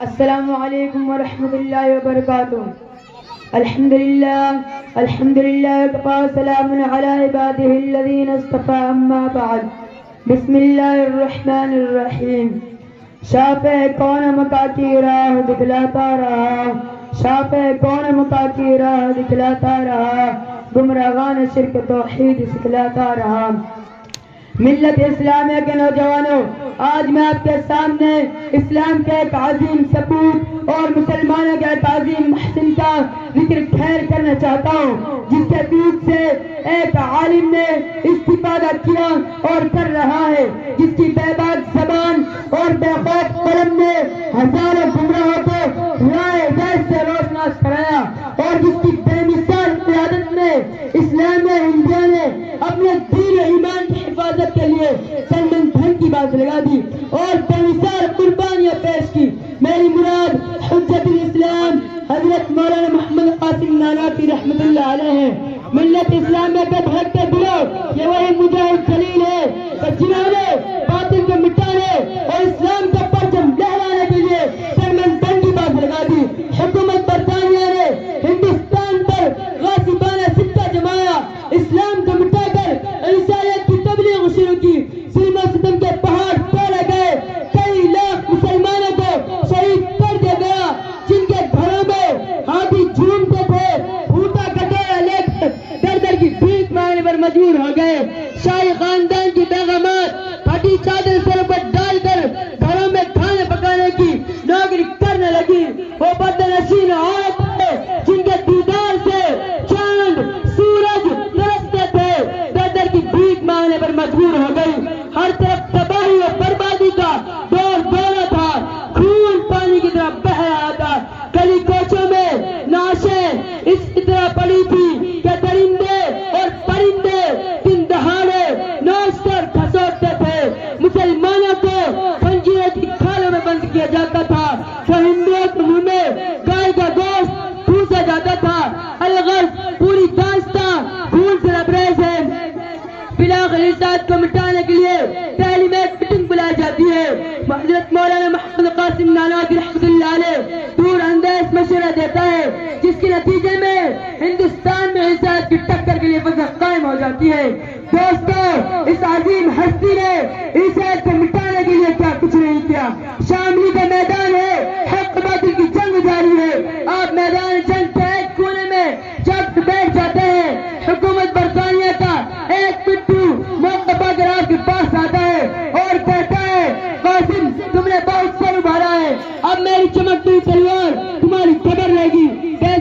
السلام علیکم ورحمۃ اللہ وبرکاتہ۔ الحمد للہ وکفی سلام علی عبادہ الذین اصطفی اما بعد۔ بسم اللہ الرحمن الرحیم۔ شافع کون مکہ کی راہ دکھلاتا رہا، شافع کون مکہ کی راہ دکھلاتا رہا، گمراہان شرک توحید سکھلاتا رہا۔ ملت اسلامیہ کے نوجوانوں، آج میں آپ کے سامنے اسلام کے ایک عظیم سپوت اور مسلمانوں کے ایک عظیم محسن کا ذکر خیر کرنا چاہتا ہوں، جس کے دودھ سے ایک عالم نے استفادہ کیا اور کر رہا ہے، جس کی بے باک زبان اور بے خوف قلم نے ہزاروں گمراہوں کو رائے ہدایت سے روشناس کرایا، اور جس کی بے مثال قیادت میں اسلامیہ انڈیا نے اپنے دین و ایمان کی حفاظت کے لیے تن من دھن کی بات لگا دی اور بے مثال قربانیاں پیش کی۔ میری مراد حجت الاسلام حضرت مولانا محمد قاسم نانوتوی رحمۃ اللہ علیہ ہیں۔ ملت اسلامیہ کے بھڑکتے دلوں، یہ وہی مجاہد جلیل ہے جنہوں نے باطل کو مٹانے اور اسلام کا پرچم لہرانے کے لیے تن من دھن کی بات لگا دی۔ حکومت برطانیہ نے ہندوستان پر غاصبانہ سکہ جمایا، اسلام کو مٹا کر عیسائیت کی تبلیغ شروع کی، ظلم و ستم کے پہاڑ توڑے گئے، کئی لاکھ مسلمانوں کو شہید کر دیا گیا، جن کے گھروں میں ہاتھی جھومتے تھے، پھوٹا کٹورا لے کر در در کی بھیک مانگنے پر مجبور ہو گئے۔ شاہی خاندان کی بیگمات پھٹی چادر سر پر ڈال کر گھروں میں کھانے پکانے کی نوکری کرنے لگی۔ وہ بدنشین عورتیں جن کے دیدار سے چاند سورج ترستے تھے، در در کی بھیک مانگنے پر مجبور ہو گئی۔ ہر طرف تباہی اور بربادی کا دور دورہ تھا، خون پانی کی طرح بہ رہا تھا۔ گلی کوچوں میں نعشیں اس طرح پڑی تھی کہ درندے اور پرندے دن دہاڑے نوچ کر کھسوٹتے تھے۔ مسلمانوں کو خنجروں کی کھالوں میں بند کیا جاتا تھا، تو ہندوؤں کے منہ میں گائے کا گوشت ٹھوسا جاتا تھا۔ الغرض پوری داستان خون سے لبریز ہے۔ بلاخر اس ذات کو مٹانے کے لیے پہلی میں ایک میٹنگ بلائی جاتی ہے۔ حضرت مولانا محمد قاسم نانوتوی رحمۃ اللہ علیہ دور اندیش مشورہ دیتا ہے، جس کے نتیجے میں ہندوستان میں عیسائیت کی ٹکر کے لیے وضع قائم ہو جاتی ہے۔ دوستو، اس عظیم ہستی نے عیسائیت کو مٹانے کے لیے کیا کچھ نہیں کیا۔ شاملی کا میدان ہے، حق باطل کی جنگ جاری ہے۔ آپ میدان جنگ کے ایک کونے میں جب بیٹھ جاتے ہیں، حکومت برطانیہ کا ایک پٹھو موقع پا کر آپ کے پاس آتا ہے اور کہتا ہے، قاسم تم نے بہت سر ابھارا ہے، اب میری چمکتی تلوار تمہاری قبر رہے گی۔ بے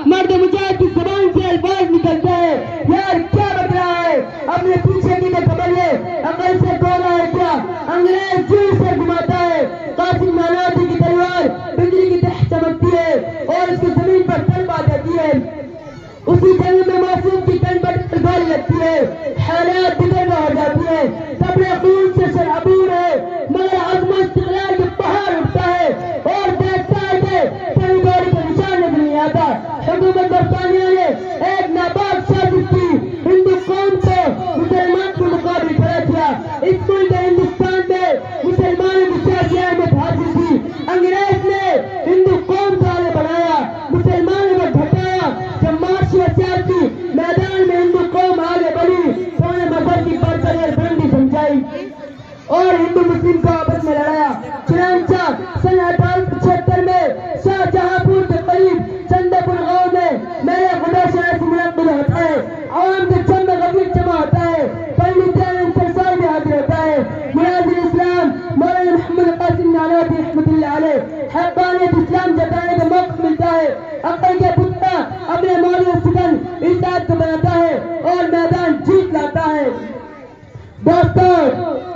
مرد مجاہد کی زبان سے الفاظ نکلتا ہے، یار کیا بک رہا ہے، اپنے پیچھے کی تو خبر لے، عقل سے گولا ہے کیا، انگریز جوئی سے گھماتا ہے۔ قاسم نانوتوی کی تلوار بجلی کی طرح چمکتی ہے اور اس کو زمین پر تلوا دیتی ہے۔ اسی جنگ میں معصوم کی تن پر تلوار لگتی ہے، حالات بگڑ ہو جاتی ہے، اپنے خون سے شرابور ہے، مگر عزم و استقلال کے پہاڑ اٹھتا ہے اور دیکھتا ہے کہ کبھی گولی کا نشان نظر نہیں آتا۔ حکومت برطانیہ نے ایک ناپاک سازش کی، ہندو قوم کو مسلمان کو مقابل کھڑا کیا۔ اس ملک ہندوستان میں مسلمانوں کی سیاسی اہمیت حاصل تھی، انگریز نے ہندو قوم کو آگے بڑھایا، مسلمانوں کو گھٹایا۔ جب معاشی و سیاسی میدان میں ہندو قوم آگے بڑھی تو انہیں مذہب کی برتری اور بلندی سمجھائی اور ہندو مسلم کو آپس میں لڑایا۔ چنانچہ سن 1875 میں شاہ جہاں پور کے قریب چندے پور گاؤں میں میرے خدا شاہ سے منعقد ہوتا ہے، عوام کے جمع غفیر جمع ہوتا ہے، پنڈت دیانند سرسار بھی حاضر ہوتا ہے۔ مناظر اسلام مولانا محمد قاسم نانوتوی رحمۃ اللہ علیہ حقانیت اسلام جتانے کا موقع ملتا ہے۔ عقل کے پختہ اپنے مولوی سکن عیسائیت کو بناتا ہے اور میدان جیت لاتا ہے۔ دوستو،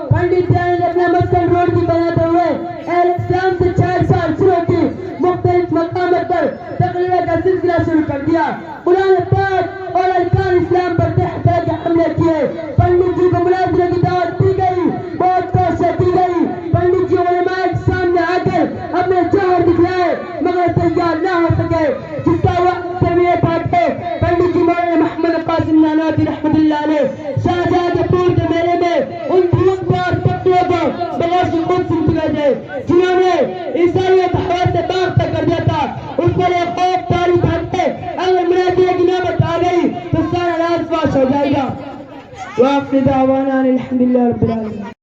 پنڈت دیانند اپنے مسکن روڈ کی بناتے ہوئے اہل اسلام سے 4 سال شروع کی، مختلف مقامات پر تقریر کا سلسلہ شروع کر دیا، قرآن پاک اور ارکان اسلام پر طرح طرح کے حملے کیے۔ پنڈت جی کو مناظرے کی دعوت دی گئی، بہت کوششیں کی گئی، پنڈت جی علماء کے سامنے آ کر اپنے جوہر دکھلائے مگر تیار نہ ہو سکے، جس کا وقت یہ تھا کہ پنڈت جی مولانا محمد قاسم نانوتوی رحمۃ اللہ علیہ شاہجہاں پور کے میلے میں ان دھوپ اور پتوں کو بلاش خود سنتے گئے، جنہوں نے عیسائیت اس کے لیے خوب تالی بھرتے. اگر مناظرے کی نوبت آ گئی تو سارا راز فاش ہو جائے گا. وآخر دعوانا الحمد للہ رب العالمین.